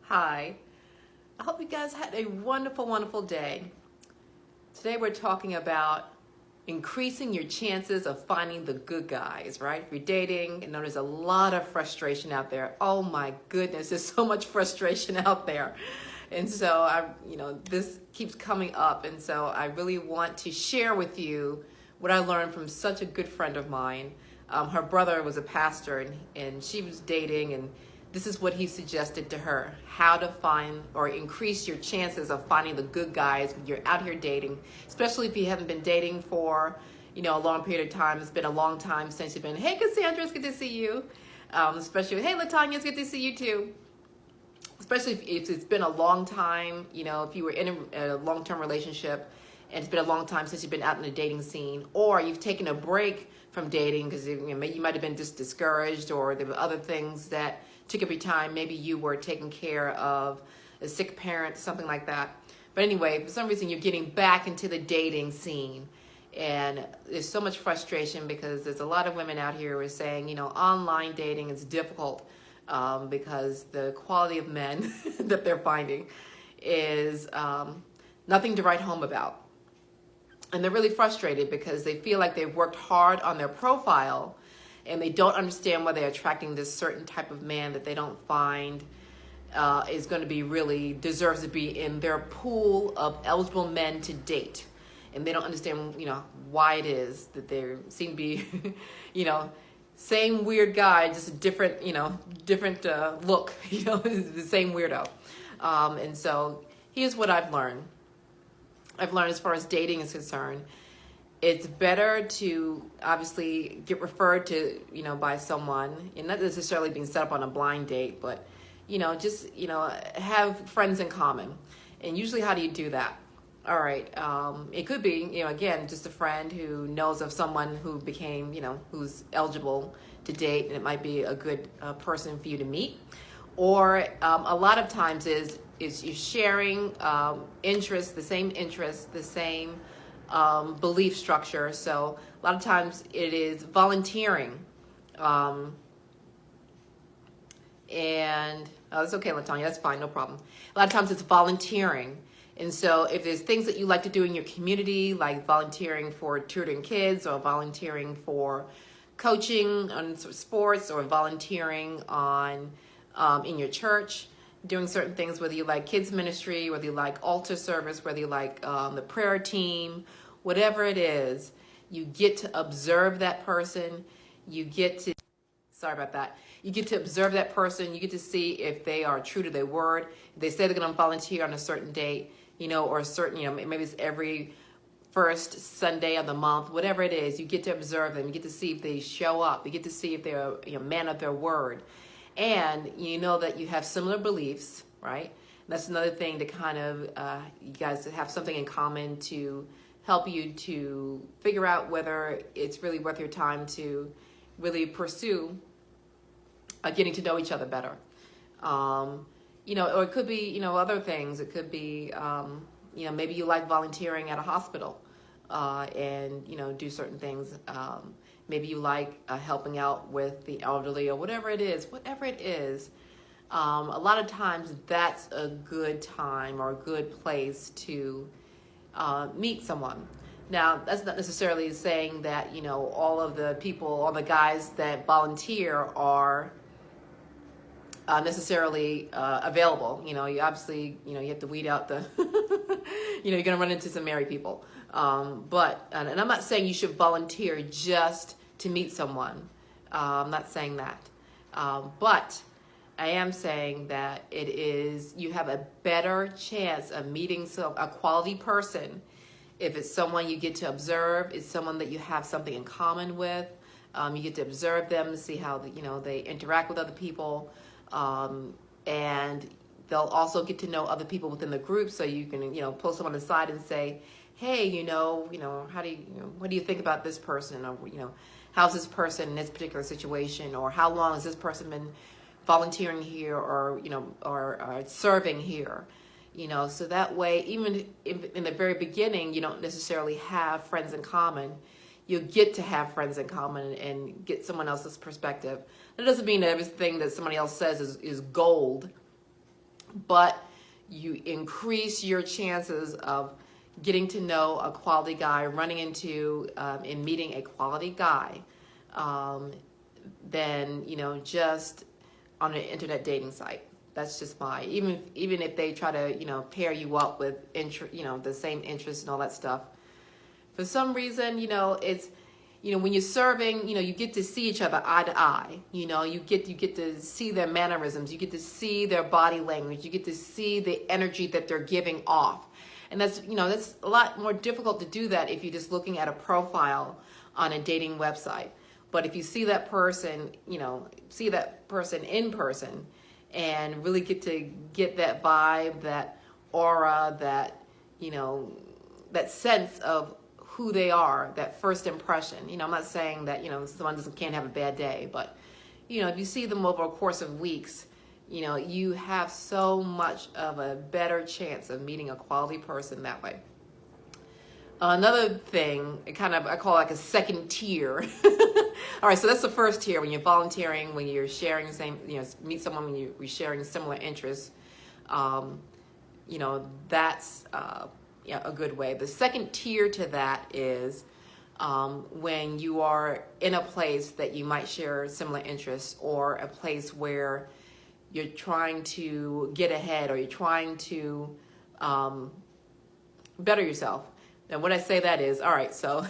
Hi. I hope you guys had a wonderful, wonderful day. Today we're talking about increasing your chances of finding the good guys, right? If you're dating, and there's a lot of frustration out there. Oh my goodness, there's so much frustration out there. And so this keeps coming up. And so I really want to share with you what I learned from such a good friend of mine. Her brother was a pastor, and she was dating, and this is what he suggested to her: how to find or increase your chances of finding the good guys when you're out here dating, especially if you haven't been dating for, a long period of time. It's been a long time since you've been, hey, Cassandra, it's good to see you. Especially, hey, Latanya, it's good to see you too. Especially if it's been a long time, if you were in a long-term relationship and it's been a long time since you've been out in the dating scene, or you've taken a break from dating because you might have been just discouraged, or there were other things that took up your time. Maybe you were taking care of a sick parent, something like that. But anyway, for some reason you're getting back into the dating scene, and there's so much frustration because there's a lot of women out here who are saying, online dating is difficult because the quality of men that they're finding is nothing to write home about. And they're really frustrated because they feel like they've worked hard on their profile, and they don't understand why they're attracting this certain type of man that they don't find is going to be really deserves to be in their pool of eligible men to date. And they don't understand, why it is that they seem to be, same weird guy, just a different, different look, the same weirdo. And so here's what I've learned. As far as dating is concerned, it's better to obviously get referred to, by someone, and not necessarily being set up on a blind date, but, just, have friends in common. And usually how do you do that? All right. It could be, again, just a friend who knows of someone who became, who's eligible to date, and it might be a good person for you to meet. Or a lot of times is you're sharing interests, the same belief structure. So a lot of times it is volunteering. And that's okay, Latanya, that's fine, no problem. A lot of times it's volunteering. And so if there's things that you like to do in your community, like volunteering for tutoring kids, or volunteering for coaching on sports, or volunteering on in your church, doing certain things, whether you like kids ministry, whether you like altar service, whether you like the prayer team, whatever it is, you get to observe that person. You get to, sorry about that. You get to observe that person. You get to see if they are true to their word. If they say they're going to volunteer on a certain date, or a certain, maybe it's every first Sunday of the month, whatever it is, you get to observe them. You get to see if they show up. You get to see if they're man of their word. And you know that you have similar beliefs, right? That's another thing to kind of, you guys have something in common to help you to figure out whether it's really worth your time to really pursue getting to know each other better. Or it could be, other things. It could be, maybe you like volunteering at a hospital and, do certain things. Maybe you like helping out with the elderly, or whatever it is. A lot of times that's a good time or a good place to meet someone. Now, that's not necessarily saying that, all of the people, all the guys that volunteer are necessarily available. You obviously, you have to weed out the, you're going to run into some married people. But I'm not saying you should volunteer just to meet someone. I'm not saying that. But I am saying that you have a better chance of meeting a quality person if it's someone you get to observe, it's someone that you have something in common with. You get to observe them, see how they interact with other people. And they'll also get to know other people within the group, so you can, pull someone aside and say, hey, what do you think about this person? Or, how's this person in this particular situation? Or how long has this person been volunteering here, or, or serving here? So that way, even if in the very beginning, you don't necessarily have friends in common, you get to have friends in common and get someone else's perspective. That doesn't mean that everything that somebody else says is gold, but you increase your chances of getting to know a quality guy, running into and meeting a quality guy, than, you know, just on an internet dating site. That's just my, even if they try to, you know, pair you up with you know, the same interests and all that stuff. For some reason, you know, it's, you know, when you're serving, you know, you get to see each other eye to eye. You know, you get to see their mannerisms, you get to see their body language, you get to see the energy that they're giving off. And that's, you know, that's a lot more difficult to do that if you're just looking at a profile on a dating website. But if you see that person, you know, see that person in person and really get to get that vibe, that aura, that, you know, that sense of who they are, that first impression. You know, I'm not saying that, you know, someone can't have a bad day, but, you know, if you see them over a course of weeks, you know, you have so much of a better chance of meeting a quality person that way. Another thing, I call it like a second tier. All right, so that's the first tier, when you're volunteering, when you're sharing the same, you know, meet someone when you're sharing similar interests. You know, that's yeah, a good way. The second tier to that is when you are in a place that you might share similar interests, or a place where you're trying to get ahead, or you're trying to better yourself. And what I say that is, all right, so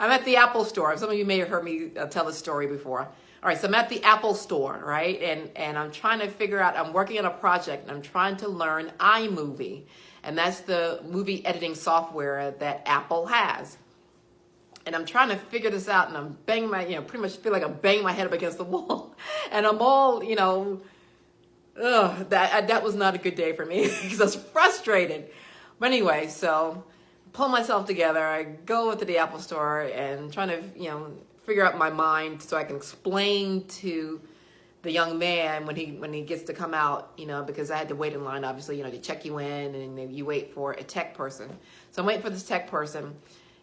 I'm at the Apple store. Some of you may have heard me tell this story before. All right, so I'm at the Apple store, right? And I'm trying to figure out, I'm working on a project, and I'm trying to learn iMovie. And that's the movie editing software that Apple has. And I'm trying to figure this out, and I'm banging my, you know, pretty much feel like I'm banging my head up against the wall. And I'm all, you know, that was not a good day for me because I was frustrated. But anyway, so pull myself together. I go into the Apple store and trying to, you know, figure out my mind so I can explain to the young man when he gets to come out, you know, because I had to wait in line, obviously, you know, to check you in, and then you wait for a tech person. So I'm waiting for this tech person,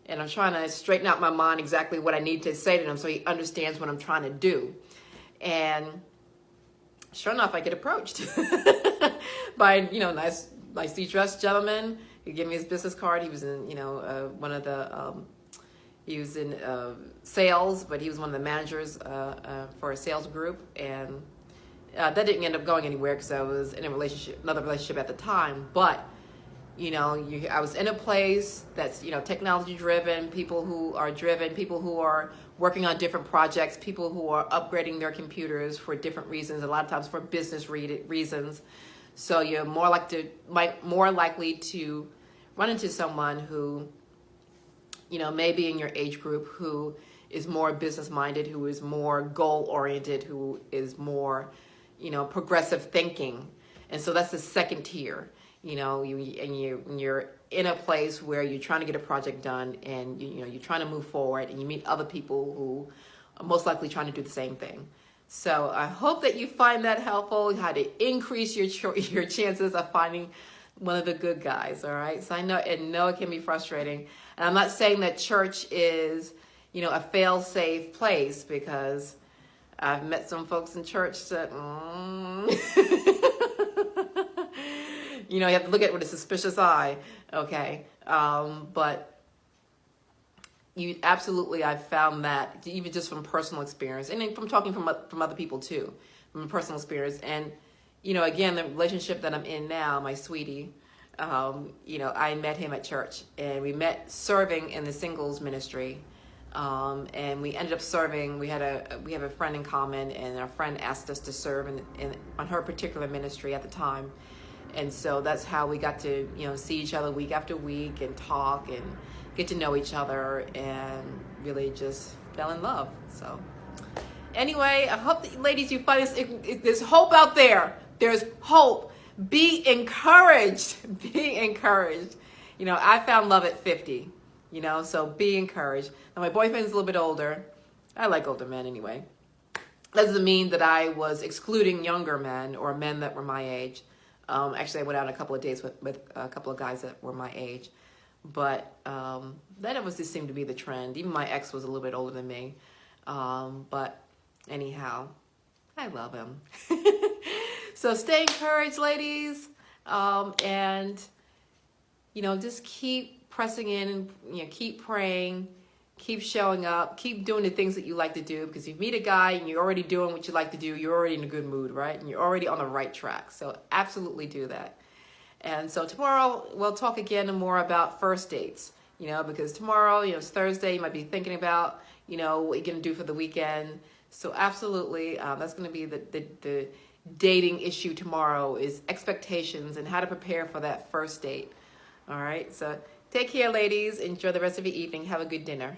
and I'm trying to straighten out my mind exactly what I need to say to him so he understands what I'm trying to do. And sure enough, I get approached by, you know, nicely dressed gentleman. He gave me his business card. He was in, you know, he was in sales, but he was one of the managers for a sales group. And that didn't end up going anywhere because I was in another relationship at the time. But, you know, I was in a place that's, you know, technology driven, people who are driven, people who are working on different projects, people who are upgrading their computers for different reasons, a lot of times for business reasons. So you're more likely to run into someone who, you know, maybe in your age group, who is more business minded, who is more goal oriented, who is more, you know, progressive thinking. And so that's the second tier. You know, you're in a place where you're trying to get a project done, and you know, you're trying to move forward, and you meet other people who are most likely trying to do the same thing. So I hope that you find that helpful, how to increase your chances of finding one of the good guys, all right? So I know it can be frustrating. And I'm not saying that church is, you know, a fail-safe place, because I've met some folks in church that, you know, you have to look at it with a suspicious eye, okay? But you absolutely, I've found that even just from personal experience, and then from talking from other people too, from personal experience. And, you know, again, the relationship that I'm in now, my sweetie, you know, I met him at church, and we met serving in the singles ministry. And we ended up serving, we have a friend in common, and our friend asked us to serve on her particular ministry at the time. And so that's how we got to, you know, see each other week after week and talk and get to know each other, and really just fell in love. So anyway, I hope that, ladies, you find there's hope out there. There's hope. Be encouraged. Be encouraged. You know, I found love at 50, you know, so be encouraged. Now, my boyfriend's a little bit older. I like older men anyway. That doesn't mean that I was excluding younger men or men that were my age. Actually, I went out on a couple of dates with a couple of guys that were my age. But that just seemed to be the trend. Even my ex was a little bit older than me. But anyhow, I love him. So stay encouraged, ladies, and just keep pressing in, and keep praying, keep showing up, keep doing the things that you like to do, because if you meet a guy and you're already doing what you like to do, you're already in a good mood, right? And you're already on the right track. So absolutely do that. And so tomorrow we'll talk again more about first dates, because tomorrow, it's Thursday, you might be thinking about, what you're going to do for the weekend. So absolutely, that's going to be the dating issue tomorrow, is expectations and how to prepare for that first date. All right, so take care, ladies. Enjoy the rest of your evening. Have a good dinner.